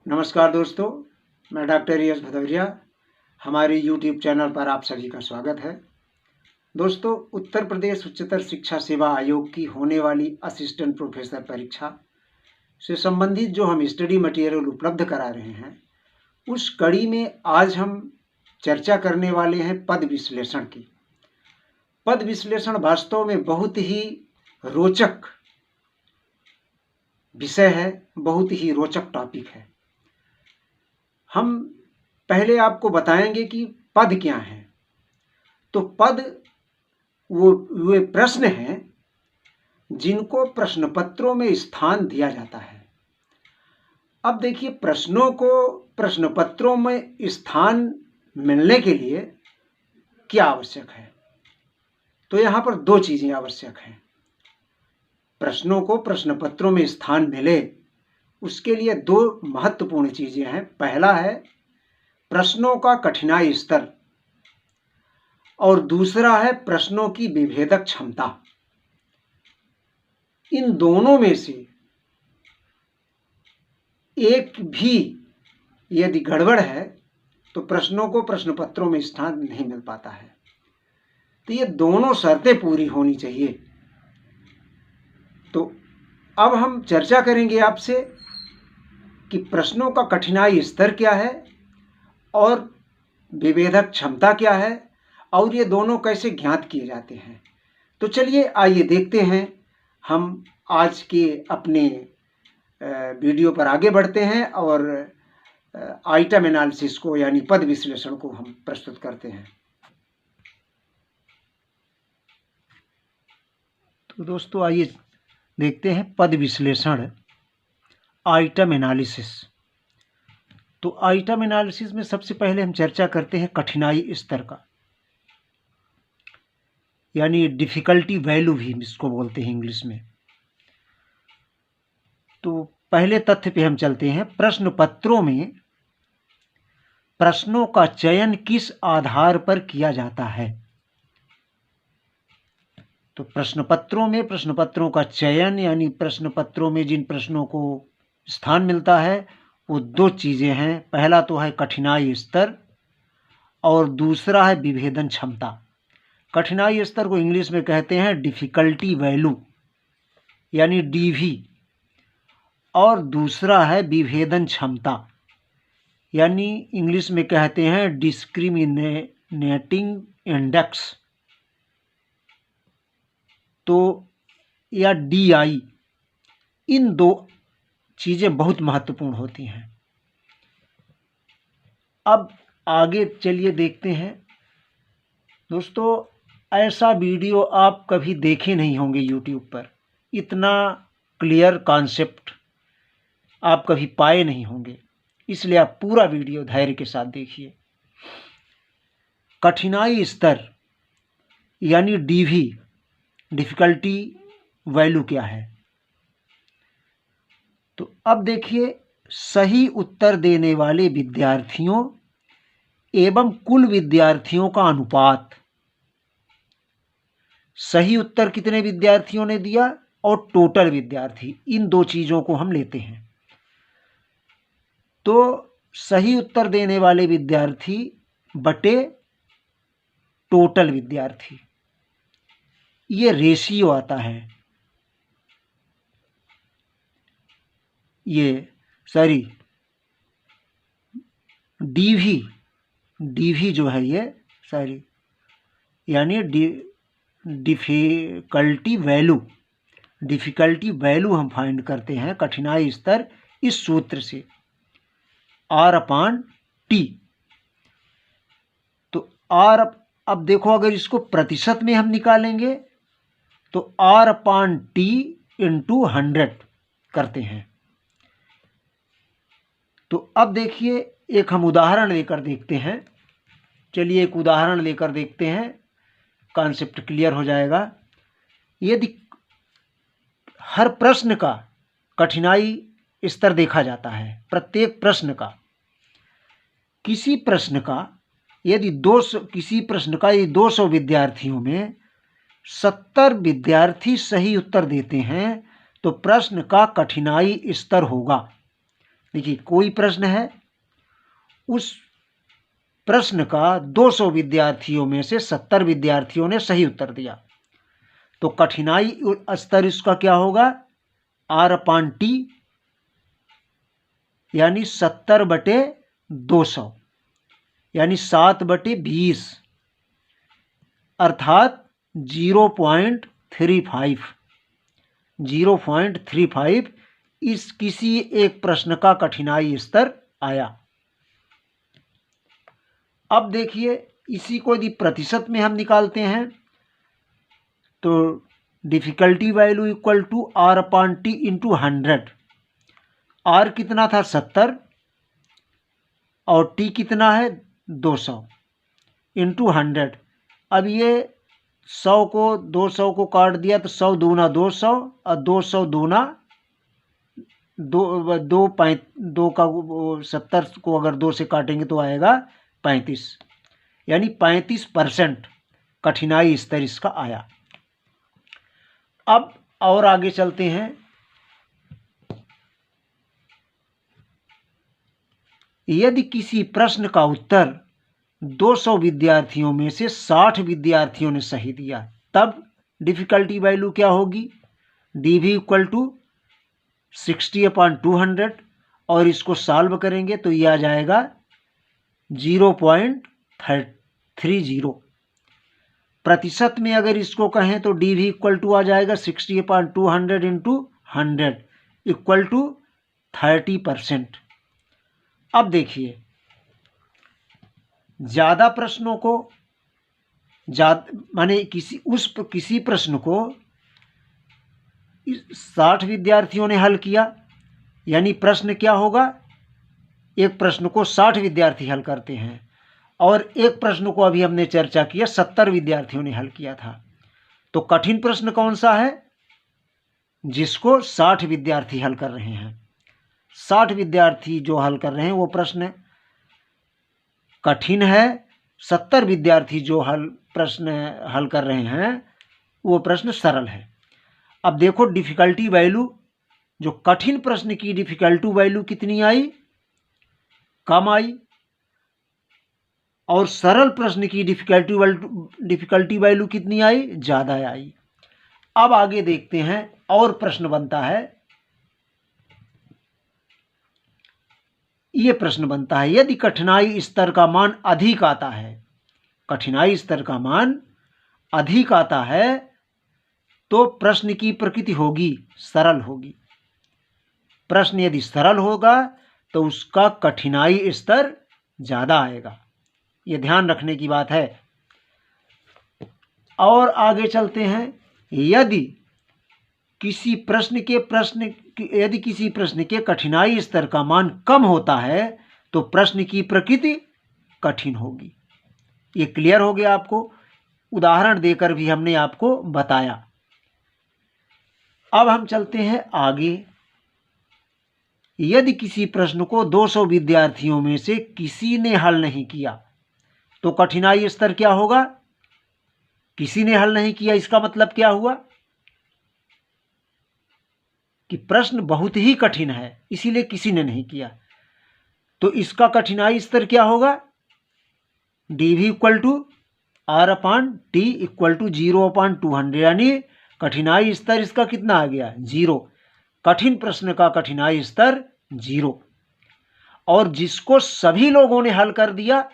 नमस्कार दोस्तों, मैं डॉक्टर यश भदौरिया। हमारे YouTube चैनल पर आप सभी का स्वागत है। दोस्तों, उत्तर प्रदेश उच्चतर शिक्षा सेवा आयोग की होने वाली असिस्टेंट प्रोफेसर परीक्षा से संबंधित जो हम स्टडी मटेरियल उपलब्ध करा रहे हैं, उस कड़ी में आज हम चर्चा करने वाले हैं पद विश्लेषण की। पद विश्लेषण वास्तव में बहुत ही रोचक विषय है, बहुत ही रोचक टॉपिक है। हम पहले आपको बताएंगे कि पद क्या हैं। तो पद वे प्रश्न हैं जिनको प्रश्न पत्रों में स्थान दिया जाता है। अब देखिए, प्रश्नों को प्रश्न पत्रों में स्थान मिलने के लिए क्या आवश्यक है। तो यहाँ पर दो चीजें आवश्यक हैं। प्रश्नों को प्रश्न पत्रों में स्थान मिले, उसके लिए दो महत्वपूर्ण चीजें हैं। पहला है प्रश्नों का कठिनाई स्तर और दूसरा है प्रश्नों की विभेदक क्षमता। इन दोनों में से एक भी यदि गड़बड़ है तो प्रश्नों को प्रश्न पत्रों में स्थान नहीं मिल पाता है। तो ये दोनों शर्तें पूरी होनी चाहिए। तो अब हम चर्चा करेंगे आपसे कि प्रश्नों का कठिनाई स्तर क्या है और विभेदक क्षमता क्या है और ये दोनों कैसे ज्ञात किए जाते हैं। तो चलिए आइए देखते हैं। हम आज के अपने वीडियो पर आगे बढ़ते हैं और आइटम एनालिसिस को यानी पद विश्लेषण को हम प्रस्तुत करते हैं। तो दोस्तों आइए देखते हैं पद विश्लेषण, आइटम एनालिसिस। तो आइटम एनालिसिस में सबसे पहले हम चर्चा करते हैं कठिनाई स्तर का, यानी डिफिकल्टी वैल्यू भी इसको बोलते हैं इंग्लिश में। तो पहले तथ्य पे हम चलते हैं। प्रश्न पत्रों में प्रश्नों का चयन किस आधार पर किया जाता है। तो प्रश्न पत्रों में प्रश्न पत्रों का चयन यानी प्रश्न पत्रों में जिन प्रश्नों को स्थान मिलता है वो दो चीजें हैं। पहला तो है कठिनाई स्तर और दूसरा है विभेदन क्षमता। कठिनाई स्तर को इंग्लिश में कहते हैं डिफिकल्टी वैल्यू यानी डीवी, और दूसरा है विभेदन क्षमता यानी इंग्लिश में कहते हैं डिस्क्रिमिनेटिंग इंडेक्स, तो या DI। इन दो चीजें बहुत महत्वपूर्ण होती हैं। अब आगे चलिए देखते हैं। दोस्तों, ऐसा वीडियो आप कभी देखे नहीं होंगे YouTube पर। इतना क्लियर कॉन्सेप्ट आप कभी पाए नहीं होंगे, इसलिए आप पूरा वीडियो धैर्य के साथ देखिए। कठिनाई स्तर यानी DV, डिफिकल्टी वैल्यू क्या है। तो अब देखिए, सही उत्तर देने वाले विद्यार्थियों एवं कुल विद्यार्थियों का अनुपात। सही उत्तर कितने विद्यार्थियों ने दिया और टोटल विद्यार्थी, इन दो चीजों को हम लेते हैं। तो सही उत्तर देने वाले विद्यार्थी बटे टोटल विद्यार्थी, ये रेशियो आता है। ये सॉरी डीवी जो है ये सॉरी यानी डिफिकल्टी वैल्यू हम फाइंड करते हैं कठिनाई स्तर इस सूत्र से R/T। तो R, अब देखो अगर इसको प्रतिशत में हम निकालेंगे तो R/T × 100 करते हैं। तो अब देखिए, एक हम उदाहरण लेकर देखते हैं। चलिए एक उदाहरण लेकर देखते हैं, कॉन्सेप्ट क्लियर हो जाएगा। यदि हर प्रश्न का कठिनाई स्तर देखा जाता है, प्रत्येक प्रश्न का, किसी प्रश्न का यदि 200 विद्यार्थियों में 70 विद्यार्थी सही उत्तर देते हैं तो प्रश्न का कठिनाई स्तर होगा। देखिए कोई प्रश्न है, उस प्रश्न का 200 विद्यार्थियों में से 70 विद्यार्थियों ने सही उत्तर दिया, तो कठिनाई स्तर इसका क्या होगा, R/T यानी 70/200 यानी 7/20 अर्थात 0.35 इस किसी एक प्रश्न का कठिनाई स्तर आया। अब देखिए इसी को यदि प्रतिशत में हम निकालते हैं तो difficulty value equal to R/T into 100। R कितना था 70 और T कितना है 200 इंटू 100। अब ये 100 को 200 को काट दिया तो 100 दूना 200 और 200 दूना 2 का 70 को अगर 2 से काटेंगे तो आएगा 35, यानी 35% कठिनाई स्तर इसका आया। अब और आगे चलते हैं। यदि किसी प्रश्न का उत्तर 200 विद्यार्थियों में से 60 विद्यार्थियों ने सही दिया, तब डिफिकल्टी वैल्यू क्या होगी, DV इक्वल टू 60/200 और इसको सॉल्व करेंगे तो यह आ जाएगा 0.30। प्रतिशत में अगर इसको कहें तो DV इक्वल टू आ जाएगा 60/200 इंटू 100 इक्वल टू 30%। अब देखिए ज़्यादा प्रश्नों को माने किसी प्रश्न को 60 विद्यार्थियों ने हल किया, यानी प्रश्न क्या होगा, एक प्रश्न को 60 विद्यार्थी हल करते हैं और एक प्रश्न को अभी हमने चर्चा किया 70 विद्यार्थियों ने हल किया था। तो कठिन प्रश्न कौन सा है, जिसको 60 विद्यार्थी हल कर रहे हैं। 60 विद्यार्थी जो हल कर रहे हैं वो प्रश्न कठिन है, 70 विद्यार्थी जो प्रश्न हल कर रहे हैं वो प्रश्न सरल है। अब देखो डिफिकल्टी वैल्यू, जो कठिन प्रश्न की डिफिकल्टी वैल्यू कितनी आई, कम आई, और सरल प्रश्न की डिफिकल्टी वैल्यू कितनी आई, ज़्यादा आई। अब आगे देखते हैं और प्रश्न बनता है, ये प्रश्न बनता है यदि कठिनाई स्तर का मान अधिक आता है, कठिनाई स्तर का मान अधिक आता है तो प्रश्न की प्रकृति होगी सरल होगी। प्रश्न यदि सरल होगा तो उसका कठिनाई स्तर ज़्यादा आएगा, ये ध्यान रखने की बात है। और आगे चलते हैं, यदि किसी प्रश्न के कठिनाई स्तर का मान कम होता है तो प्रश्न की प्रकृति कठिन होगी। ये क्लियर हो गया आपको, उदाहरण देकर भी हमने आपको बताया। अब हम चलते हैं आगे। यदि किसी प्रश्न को 200 विद्यार्थियों में से किसी ने हल नहीं किया तो कठिनाई स्तर क्या होगा, किसी ने हल नहीं किया इसका मतलब क्या हुआ कि प्रश्न बहुत ही कठिन है, इसीलिए किसी ने नहीं किया, तो इसका कठिनाई स्तर क्या होगा, DV equal to R/T equal to 0/200, यानी कठिनाई स्तर इसका कितना आ गया, 0। कठिन प्रश्न का कठिनाई स्तर 0। और जिसको सभी लोगों ने हल कर दिया,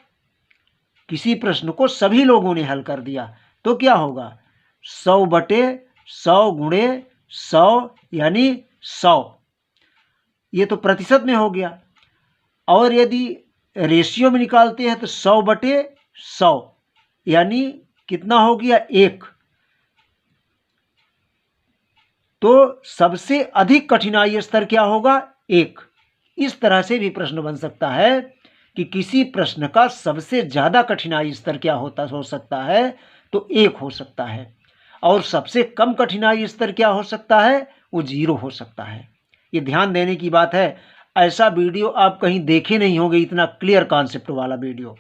किसी प्रश्न को सभी लोगों ने हल कर दिया तो क्या होगा, 100/100 गुणे 100 यानी 100, ये तो प्रतिशत में हो गया। और यदि रेशियो में निकालते हैं तो 100/100 यानी कितना हो गया, 1। तो सबसे अधिक कठिनाई स्तर क्या होगा, 1। इस तरह से भी प्रश्न बन सकता है कि किसी प्रश्न का सबसे ज़्यादा कठिनाई स्तर क्या हो सकता है, तो 1 हो सकता है, और सबसे कम कठिनाई स्तर क्या हो सकता है, वो 0 हो सकता है। ये ध्यान देने की बात है, ऐसा वीडियो आप कहीं देखे नहीं होंगे, इतना क्लियर कॉन्सेप्ट वाला वीडियो।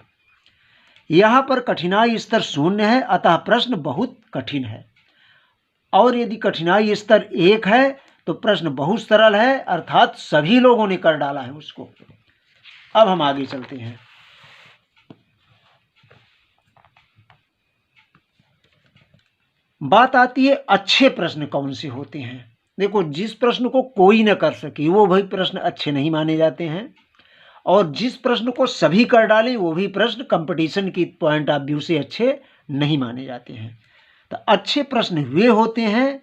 यहाँ पर कठिनाई स्तर 0 है, अतः प्रश्न बहुत कठिन है। और यदि कठिनाई स्तर 1 है तो प्रश्न बहुत सरल है, अर्थात सभी लोगों ने कर डाला है उसको। अब हम आगे चलते हैं। बात आती है अच्छे प्रश्न कौन से होते हैं। देखो, जिस प्रश्न को कोई न कर सके वो भी प्रश्न अच्छे नहीं माने जाते हैं, और जिस प्रश्न को सभी कर डालें वो भी प्रश्न कंपटीशन की पॉइंट ऑफ व्यू से अच्छे नहीं माने जाते हैं। तो अच्छे प्रश्न वे होते हैं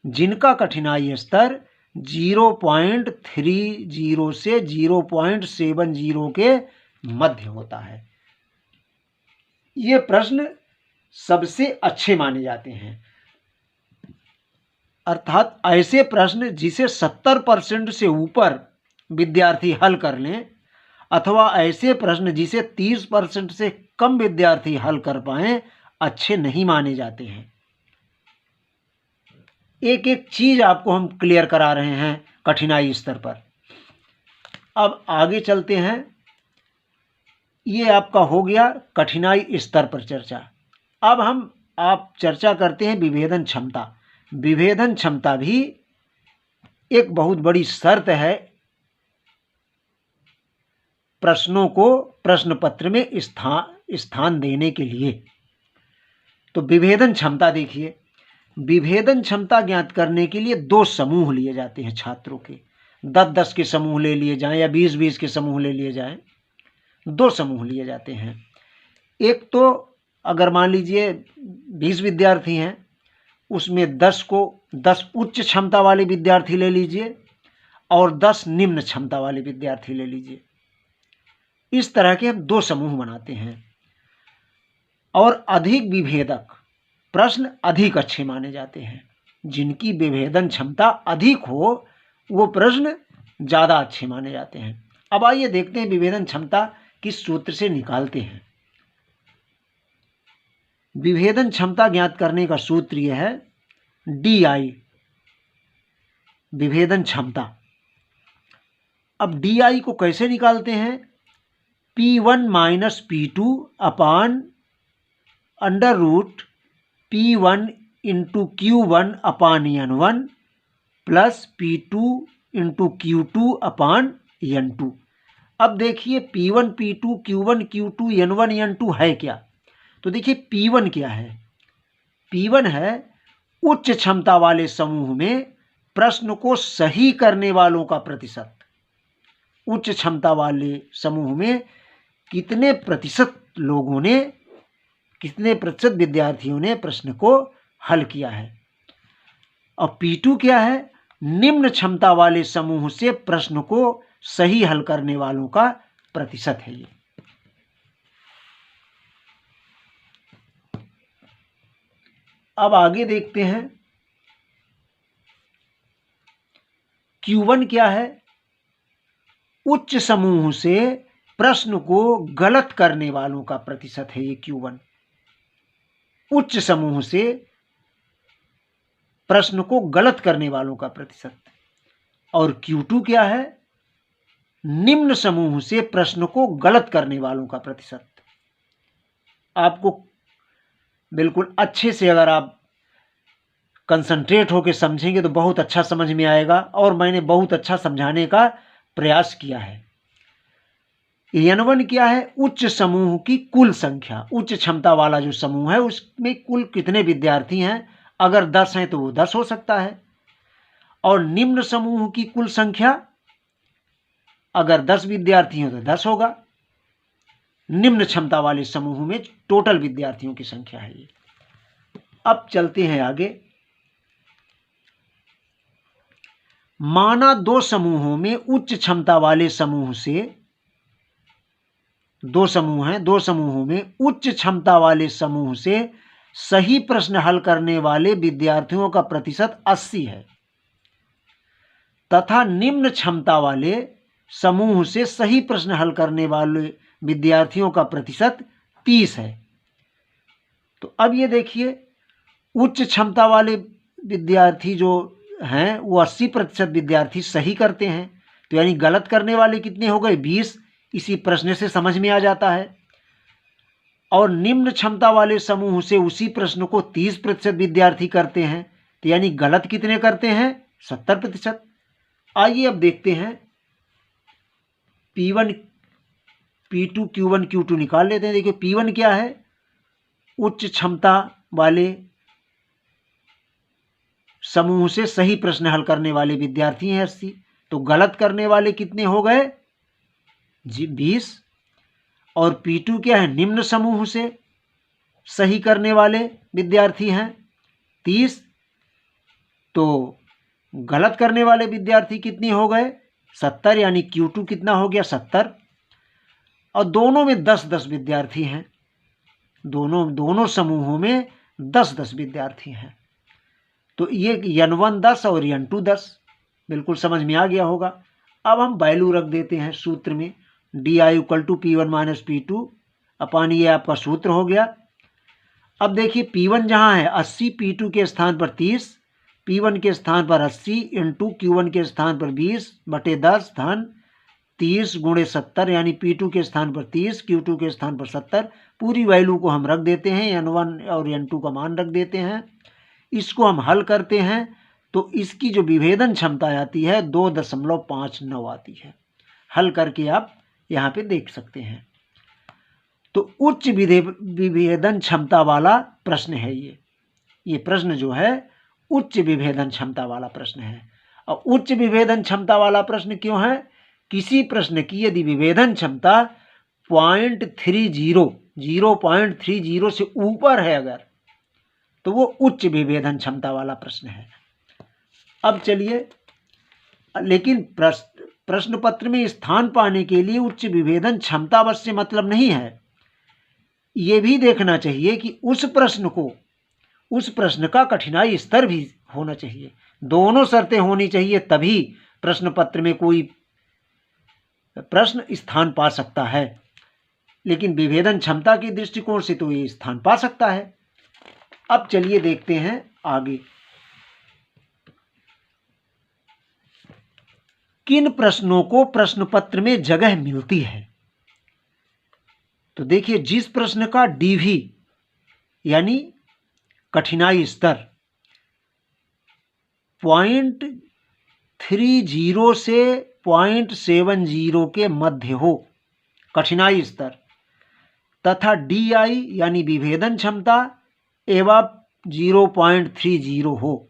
जिनका कठिनाई स्तर 0.30 से 0.70 के मध्य होता है। ये प्रश्न सबसे अच्छे माने जाते हैं, अर्थात ऐसे प्रश्न जिसे 70% से ऊपर विद्यार्थी हल कर लें, अथवा ऐसे प्रश्न जिसे 30% से कम विद्यार्थी हल कर पाएं, अच्छे नहीं माने जाते हैं। एक एक चीज आपको हम क्लियर करा रहे हैं कठिनाई स्तर पर। अब आगे चलते हैं। ये आपका हो गया कठिनाई स्तर पर चर्चा। अब आप चर्चा करते हैं विभेदन क्षमता। विभेदन क्षमता भी एक बहुत बड़ी शर्त है प्रश्नों को प्रश्न पत्र में स्थान देने के लिए। तो विभेदन क्षमता देखिए, विभेदन क्षमता ज्ञात करने के लिए 2 समूह लिए जाते हैं छात्रों के। 10-10 के समूह ले लिए जाएं या 20-20 के समूह ले लिए जाएं, 2 समूह लिए जाते हैं। एक तो अगर मान लीजिए 20 विद्यार्थी हैं, उसमें 10 उच्च क्षमता वाले विद्यार्थी ले लीजिए और 10 निम्न क्षमता वाले विद्यार्थी ले लीजिए। इस तरह के हम 2 समूह बनाते हैं। और अधिक विभेदक प्रश्न अधिक अच्छे माने जाते हैं। जिनकी विभेदन क्षमता अधिक हो वो प्रश्न ज़्यादा अच्छे माने जाते हैं। अब आइए देखते हैं विभेदन क्षमता किस सूत्र से निकालते हैं। विभेदन क्षमता ज्ञात करने का सूत्र यह है DI, विभेदन क्षमता। अब DI को कैसे निकालते हैं? P1 minus P2 upon under root P1 into Q1 upon N1 plus P2 into Q2 upon N2। अब देखिए P1 P2 Q1 Q2 N1 N2 है क्या? तो देखिए P1 क्या है? P1 है उच्च क्षमता वाले समूह में प्रश्न को सही करने वालों का प्रतिशत। उच्च क्षमता वाले समूह में कितने प्रतिशत लोगों ने, कितने प्रतिशत विद्यार्थियों ने प्रश्न को हल किया है। और P2 क्या है? निम्न क्षमता वाले समूह से प्रश्न को सही हल करने वालों का प्रतिशत है ये। अब आगे देखते हैं Q1 क्या है? उच्च समूह से प्रश्न को गलत करने वालों का प्रतिशत है ये Q1। उच्च समूह से प्रश्न को गलत करने वालों का प्रतिशत। और Q2 क्या है? निम्न समूह से प्रश्न को गलत करने वालों का प्रतिशत। आपको बिल्कुल अच्छे से अगर आप कंसंट्रेट होकर समझेंगे तो बहुत अच्छा समझ में आएगा, और मैंने बहुत अच्छा समझाने का प्रयास किया है। N1 क्या है? उच्च समूह की कुल संख्या। उच्च क्षमता वाला जो समूह है उसमें कुल कितने विद्यार्थी हैं, अगर 10 हैं तो वो 10 हो सकता है। और निम्न समूह की कुल संख्या, अगर 10 विद्यार्थी हैं तो 10 होगा। निम्न क्षमता वाले समूह में टोटल विद्यार्थियों की संख्या है ये। अब चलते हैं आगे। माना 2 समूहों में उच्च क्षमता वाले समूह से, 2 समूह हैं, 2 समूहों में उच्च क्षमता वाले समूह से सही प्रश्न हल करने वाले विद्यार्थियों का प्रतिशत 80 है, तथा निम्न क्षमता वाले समूह से सही प्रश्न हल करने वाले विद्यार्थियों का प्रतिशत 30 है। तो अब ये देखिए, उच्च क्षमता वाले विद्यार्थी जो हैं वो 80% विद्यार्थी सही करते हैं, तो यानी गलत करने वाले कितने हो गए? 20। इसी प्रश्न से समझ में आ जाता है। और निम्न क्षमता वाले समूह से उसी प्रश्न को 30% विद्यार्थी करते हैं, तो यानी गलत कितने करते हैं? 70%। आइए अब देखते हैं P1 P2 Q1 Q2 निकाल लेते हैं। देखिए P1 क्या है, उच्च क्षमता वाले समूह से सही प्रश्न हल करने वाले विद्यार्थी हैं 80। तो गलत करने वाले कितने हो गए जी 20। और P2 क्या है, निम्न समूह से सही करने वाले विद्यार्थी हैं 30। तो गलत करने वाले विद्यार्थी कितने हो गए 70, यानी Q2 कितना हो गया 70। और दोनों में 10-10 विद्यार्थी हैं, दोनों समूहों में 10-10 विद्यार्थी हैं। तो ये N1 10 और N2 10 बिल्कुल समझ में आ गया होगा। अब हम वैल्यू रख देते हैं सूत्र में, DI = P1 - P2 अपॉन ये आपका सूत्र हो गया। अब देखिए P1 जहाँ है 80, P2 के स्थान पर 30, P1 के स्थान पर 80 इंटू Q1 के स्थान पर 20/10 धन 30 × 70, यानी P2 के स्थान पर 30, Q2 के स्थान पर 70। पूरी वैल्यू को हम रख देते हैं, N1 और N2 का मान रख देते हैं। इसको हम हल करते हैं तो इसकी जो विभेदन क्षमता आती है 2.59 आती है। हल करके आप यहाँ पे देख सकते हैं। तो उच्च विभेदन क्षमता वाला प्रश्न है ये प्रश्न जो है उच्च विभेदन क्षमता वाला प्रश्न है। और उच्च विभेदन क्षमता वाला प्रश्न क्यों है, किसी प्रश्न की यदि विभेदन क्षमता 0.30 से ऊपर है अगर, तो वो उच्च विभेदन क्षमता वाला प्रश्न है। अब चलिए, लेकिन प्रश्न पत्र में स्थान पाने के लिए उच्च विभेदन क्षमता बस से मतलब नहीं है। ये भी देखना चाहिए कि उस प्रश्न का कठिनाई स्तर भी होना चाहिए। दोनों शर्तें होनी चाहिए, तभी प्रश्न पत्र में कोई प्रश्न स्थान पा सकता है। लेकिन विभेदन क्षमता के दृष्टिकोण से तो ये स्थान पा सकता है। अब चलिए देखते हैं आगे, किन प्रश्नों को प्रश्न पत्र में जगह मिलती है। तो देखिए, जिस प्रश्न का DV यानी कठिनाई स्तर 0.30 से 0.70 के मध्य हो कठिनाई स्तर, तथा DI यानी विभेदन क्षमता एवं 0.30 हो,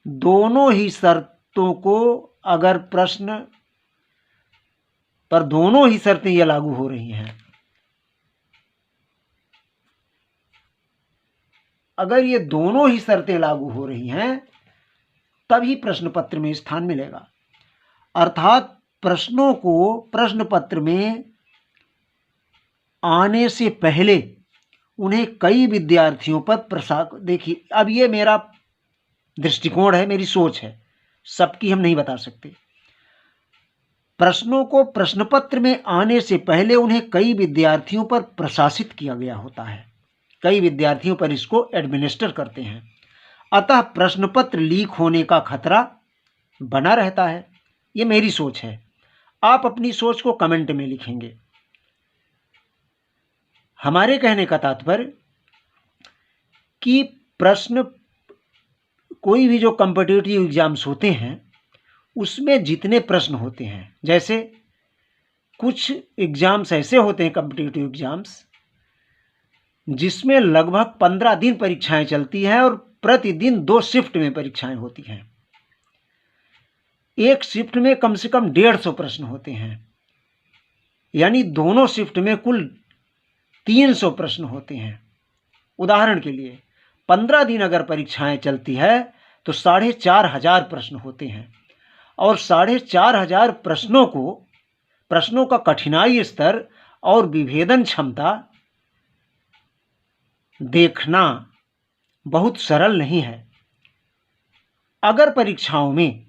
दोनों ही शर्तों को अगर प्रश्न पर दोनों ही शर्तें ये लागू हो रही हैं, अगर ये दोनों ही शर्तें लागू हो रही हैं तभी प्रश्न पत्र में स्थान मिलेगा। अर्थात प्रश्नों को प्रश्न पत्र में आने से पहले उन्हें कई विद्यार्थियों पर देखिए, अब ये मेरा दृष्टिकोण है, मेरी सोच है, सबकी हम नहीं बता सकते। प्रश्नों को प्रश्न पत्र में आने से पहले उन्हें कई विद्यार्थियों पर प्रशासित किया गया होता है, कई विद्यार्थियों पर इसको एडमिनिस्टर करते हैं। अतः प्रश्न पत्र लीक होने का खतरा बना रहता है। ये मेरी सोच है, आप अपनी सोच को कमेंट में लिखेंगे। हमारे कहने का तात्पर्य कि प्रश्न, कोई भी जो कॉम्पिटिटिव एग्जाम्स होते हैं उसमें जितने प्रश्न होते हैं, जैसे कुछ एग्जाम्स ऐसे होते हैं कॉम्पिटिटिव एग्जाम्स जिसमें लगभग 15 दिन परीक्षाएं चलती हैं और प्रतिदिन 2 शिफ्ट में परीक्षाएं होती हैं। एक शिफ्ट में कम से कम 150 प्रश्न होते हैं, यानी दोनों शिफ्ट में कुल 300 प्रश्न होते हैं। उदाहरण के लिए 15 दिन अगर परीक्षाएं चलती है तो 4500 प्रश्न होते हैं, और 4500 प्रश्नों का कठिनाई स्तर और विभेदन क्षमता देखना बहुत सरल नहीं है। अगर परीक्षाओं में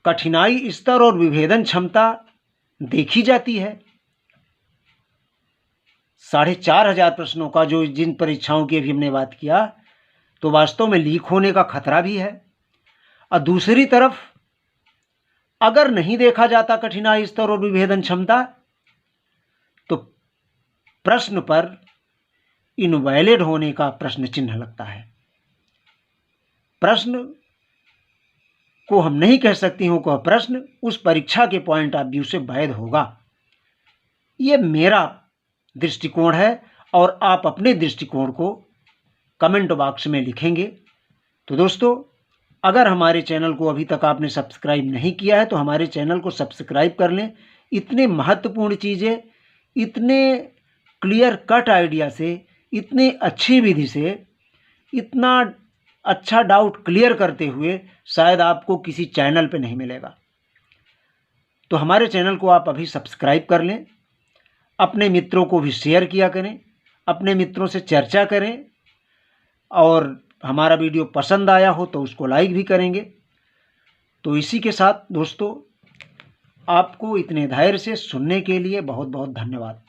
कठिनाई स्तर और विभेदन क्षमता देखी जाती है, 4500 प्रश्नों का जो जिन परीक्षाओं की अभी हमने बात किया, तो वास्तव में लीक होने का खतरा भी है। और दूसरी तरफ अगर नहीं देखा जाता कठिनाई स्तर और विभेदन क्षमता, तो प्रश्न पर इनवैलिड होने का प्रश्न चिन्ह लगता है। प्रश्न को हम नहीं कह सकते हो कि प्रश्न उस परीक्षा के पॉइंट ऑफ व्यू से वैध होगा। ये मेरा दृष्टिकोण है और आप अपने दृष्टिकोण को कमेंट बॉक्स में लिखेंगे। तो दोस्तों, अगर हमारे चैनल को अभी तक आपने सब्सक्राइब नहीं किया है तो हमारे चैनल को सब्सक्राइब कर लें। इतने महत्वपूर्ण चीज़ें इतने क्लियर कट आइडिया से, इतनी अच्छी विधि से, इतना अच्छा डाउट क्लियर करते हुए शायद आपको किसी चैनल पे नहीं मिलेगा। तो हमारे चैनल को आप अभी सब्सक्राइब कर लें, अपने मित्रों को भी शेयर किया करें, अपने मित्रों से चर्चा करें, और हमारा वीडियो पसंद आया हो तो उसको लाइक भी करेंगे। तो इसी के साथ दोस्तों, आपको इतने धैर्य से सुनने के लिए बहुत बहुत धन्यवाद।